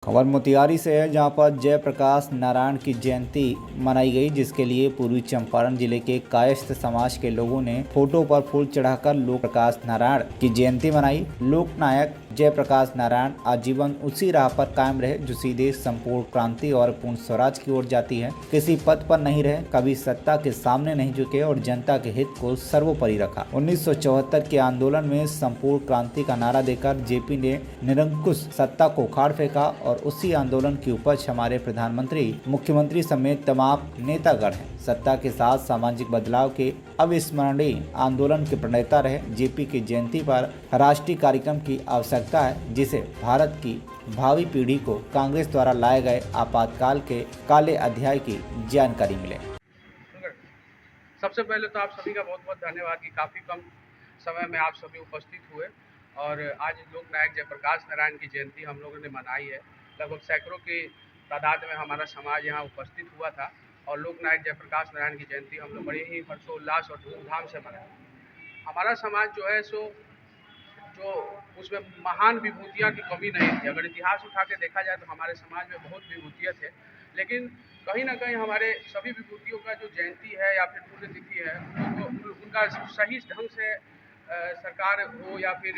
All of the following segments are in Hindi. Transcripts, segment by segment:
खबर मोतिहारी से है, जहां पर जयप्रकाश नारायण की जयंती मनाई गई, जिसके लिए पूर्वी चंपारण जिले के कायस्थ समाज के लोगों ने फोटो पर फूल चढ़ाकर लोक प्रकाश नारायण की जयंती मनाई। लोकनायक जयप्रकाश नारायण आजीवन उसी राह पर कायम रहे जो सीधे संपूर्ण क्रांति और पूर्ण स्वराज की ओर जाती है। किसी पद पर नहीं रहे, कभी सत्ता के सामने नहीं झुके और जनता के हित को सर्वोपरि रखा। 1974 के आंदोलन में संपूर्ण क्रांति का नारा देकर जेपी ने निरंकुश सत्ता को उखाड़ फेंका और उसी आंदोलन की उपज हमारे प्रधानमंत्री, मुख्यमंत्री समेत तमाम नेतागण हैं। सत्ता के साथ सामाजिक बदलाव के अविस्मरणीय आंदोलन के प्रणेता रहे। जेपी की जयंती पर राष्ट्रीय कार्यक्रम की आवश्यकता है, जिसे भारत की भावी पीढ़ी को कांग्रेस द्वारा लाए गए आपातकाल के काले अध्याय की जानकारी मिले। सबसे पहले तो आप सभी का बहुत बहुत धन्यवाद कि काफ़ी कम समय में आप सभी उपस्थित हुए और आज लोकनायक जयप्रकाश नारायण की जयंती हम लोगों ने मनाई है। लगभग सैकड़ों की तादाद में हमारा समाज यहाँ उपस्थित हुआ था और लोकनायक जयप्रकाश नारायण की जयंती हम लोग बड़े ही हर्षोल्लास और धूमधाम से मनाए। हमारा समाज जो है सो जो उसमें महान विभूतियाँ की कमी नहीं थी। अगर इतिहास उठा के देखा जाए तो हमारे समाज में बहुत विभूतियाँ थे, लेकिन कहीं ना कहीं हमारे सभी विभूतियों का जो जयंती है या फिर पुण्यतिथि है उनका सही ढंग से सरकार हो या फिर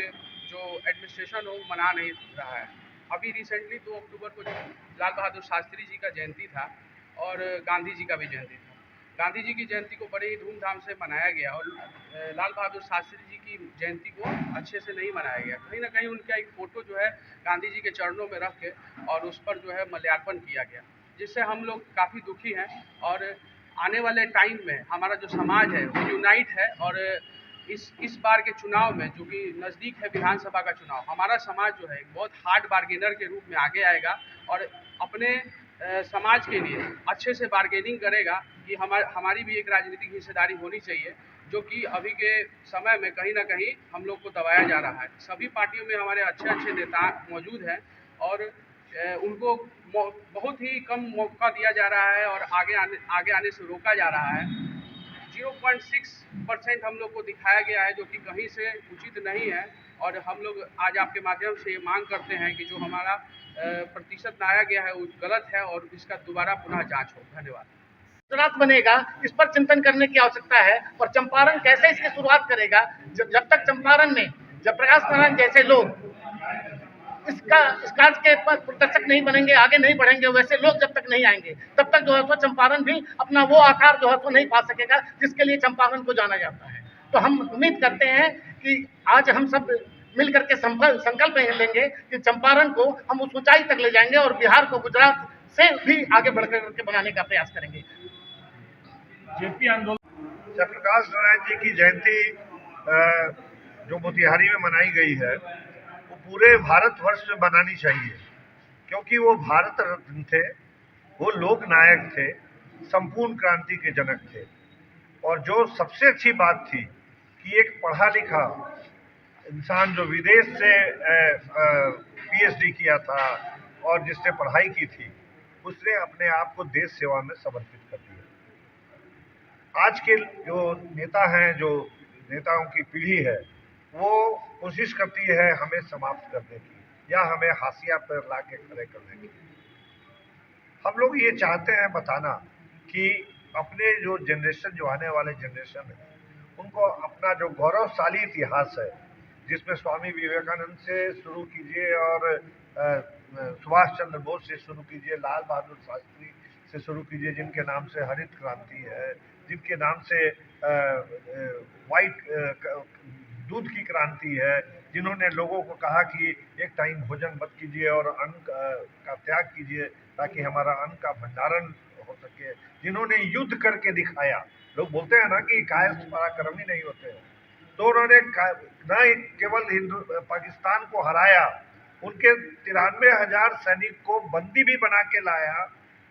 जो एडमिनिस्ट्रेशन हो मना नहीं रहा है। अभी रिसेंटली 2 अक्टूबर को जो लाल बहादुर शास्त्री जी का जयंती था और गांधी जी का भी जयंती था। गांधी जी की जयंती को बड़े ही धूमधाम से मनाया गया और लाल बहादुर शास्त्री जी की जयंती को अच्छे से नहीं मनाया गया। कहीं ना कहीं उनका एक फ़ोटो जो है गांधी जी के चरणों में रख के और उस पर जो है माल्यार्पण किया गया, जिससे हम लोग काफ़ी दुखी हैं। और आने वाले टाइम में हमारा जो समाज है वो यूनाइट है और इस बार के चुनाव में, जो कि नज़दीक है विधानसभा का चुनाव, हमारा समाज जो है एक बहुत हार्ड बार्गेनर के रूप में आगे आएगा और अपने समाज के लिए अच्छे से बार्गेनिंग करेगा कि हमारी भी एक राजनीतिक हिस्सेदारी होनी चाहिए, जो कि अभी के समय में कहीं ना कहीं हम लोग को दबाया जा रहा है। सभी पार्टियों में हमारे अच्छे अच्छे नेता मौजूद हैं और उनको बहुत ही कम मौका दिया जा रहा है और आगे आने से रोका जा रहा है। 0.6% हम लोग को दिखाया गया है, जो कि कहीं से उचित नहीं है। और हम लोग आज आपके माध्यम से ये मांग करते हैं कि जो हमारा प्रतिशत लाया गया है वो गलत है और इसका दोबारा पुनः जांच हो। धन्यवाद। शुरुआत बनेगा, इस पर चिंतन करने की आवश्यकता है। और चंपारण कैसे इसकी शुरुआत करेगा, जब तक चंपारण में जयप्रकाश नारायण जैसे लोग इस कार्य के प्रदर्शक नहीं बनेंगे, आगे नहीं बढ़ेंगे, वैसे लोग जब तक नहीं आएंगे तब तक जो है सो चंपारण भी अपना वो आकार जो है सो नहीं पा सकेगा जिसके लिए चंपारण को जाना जाता है। तो हम उम्मीद करते हैं कि आज हम सब मिल करके संकल्प लेंगे कि चंपारण को हम उस ऊंचाई तक ले जाएंगे और बिहार को गुजरात से भी आगे बढ़ करके बनाने का प्रयास करेंगे। जेपी आंदोलन जयप्रकाश नारायण जी की जयंती जो मोतिहारी में मनाई गई है वो पूरे भारतवर्ष में मनानी चाहिए, क्योंकि वो भारत रत्न थे, वो लोक नायक थे, संपूर्ण क्रांति के जनक थे। और जो सबसे अच्छी बात थी कि एक पढ़ा लिखा इंसान जो विदेश से पीएचडी किया था और जिसने पढ़ाई की थी, उसने अपने आप को देश सेवा में समर्पित कर दिया। आज के जो नेता हैं, जो नेताओं की पीढ़ी है, वो कोशिश करती है हमें समाप्त करने की या हमें हाशिया पर ला के खड़े करने की। हम लोग ये चाहते हैं बताना कि अपने जो जनरेशन, जो आने वाले जनरेशन है, उनको अपना जो गौरवशाली इतिहास है, जिसमें स्वामी विवेकानंद से शुरू कीजिए और सुभाष चंद्र बोस से शुरू कीजिए, लाल बहादुर शास्त्री से शुरू कीजिए, जिनके नाम से हरित क्रांति है, जिनके नाम से दूध की क्रांति है, जिन्होंने लोगों को कहा कि एक टाइम भोजन मत कीजिए और अन्न का त्याग कीजिए ताकि हमारा अन्न का भंडारण हो सके, जिन्होंने युद्ध करके दिखाया। लोग बोलते हैं ना कि कायस्थ पराक्रमी नहीं होते हैं, तो उन्होंने न केवल पाकिस्तान को हराया, उनके 93,000 सैनिक को बंदी भी बना के लाया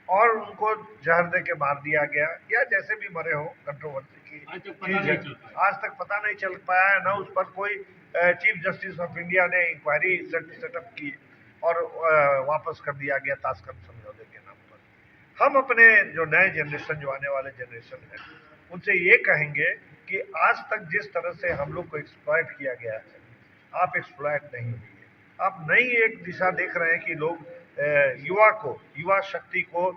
और उनको जहर दे के मार दिया गया, या जैसे भी मरे हो, कंट्रोवर्सी की चीज है। आज तक पता नहीं चल पाया है, ना उस पर कोई चीफ जस्टिस ऑफ इंडिया ने इंक्वायरी सेटअप की और वापस कर दिया गया ताशकंद समझौते के नाम पर। हम अपने जो नए जनरेशन, जो आने वाले जनरेशन है, उनसे ये कहेंगे कि आज तक जिस तरह से हम लोग को एक्सप्लॉइट किया गया है, आप एक्सप्लॉइट नहीं हुई है। आप नई एक दिशा देख रहे हैं कि लोग युवा शक्ति को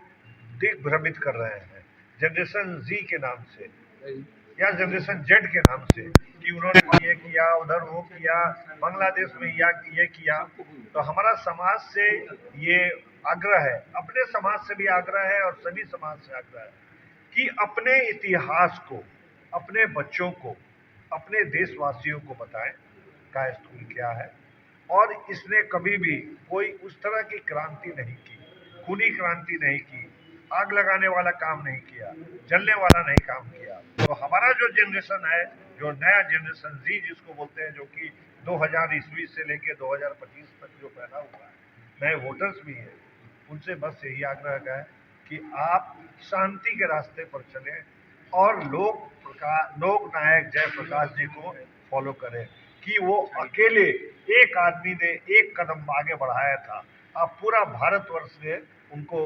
दिग्भ्रमित कर रहे हैं जनरेशन जी के नाम से या जनरेशन जेड के नाम से कि उन्होंने ये किया, उधर वो किया, बांग्लादेश में ये किया। तो हमारा समाज से ये आग्रह है, अपने समाज से भी आग्रह है और सभी समाज से आग्रह है कि अपने इतिहास को, अपने बच्चों को, अपने देशवासियों को बताएं कायस्थ कुल क्या है। और इसने कभी भी कोई उस तरह की क्रांति नहीं की, खूनी क्रांति नहीं की, आग लगाने वाला काम नहीं किया, जलने वाला नहीं काम किया। तो हमारा जो जनरेशन है, जो नया जनरेशन जी जिसको बोलते हैं, जो कि 2000 ईस्वी से लेके 2025 तक जो पैदा हुआ है, नए वोटर्स भी हैं, उनसे बस यही आग्रह है कि आप शांति के रास्ते पर चलें और लोक नायक जयप्रकाश जी को फॉलो करें कि वो अकेले एक आदमी ने एक कदम आगे बढ़ाया था। अब पूरा भारतवर्ष ने उनको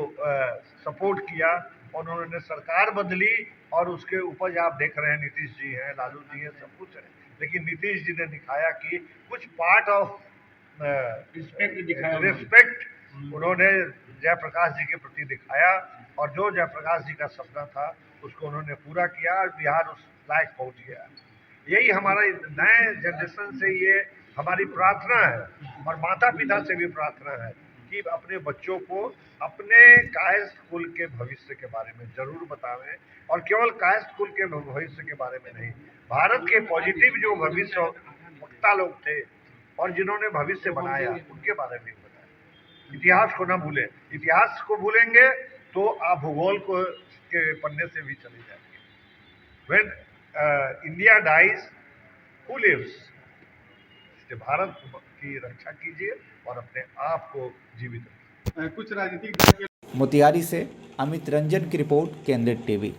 सपोर्ट किया और उन्होंने सरकार बदली और उसके उपज आप देख रहे हैं, नीतीश जी हैं, लालू जी हैं, सब कुछ है। लेकिन नीतीश जी ने दिखाया कि कुछ पार्ट ऑफ रिस्पेक्ट उन्होंने जयप्रकाश जी के प्रति दिखाया और जो जयप्रकाश जी का सपना था उसको उन्होंने पूरा किया और बिहार उस लायक पहुंच गया। यही हमारा नए जनरेशन से ये हमारी प्रार्थना है और माता पिता से भी प्रार्थना है कि अपने बच्चों को अपने कायस्थ कुल के भविष्य के बारे में जरूर बतावें और केवल कायस्थ कुल के भविष्य के बारे में नहीं, भारत के पॉजिटिव जो भविष्य वक्ता लोग थे और जिन्होंने भविष्य बनाया उनके बारे में बताएं। इतिहास को न भूलें, इतिहास को भूलेंगे तो आप भूगोल को के पन्ने से भी चले जाएंगे। When India dies, who lives? इसलिए भारत की रक्षा कीजिए और अपने आप को जीवित रखिए। कुछ राजनीतिक दल के मोतिहारी से अमित रंजन की रिपोर्ट, केंद्रित टीवी।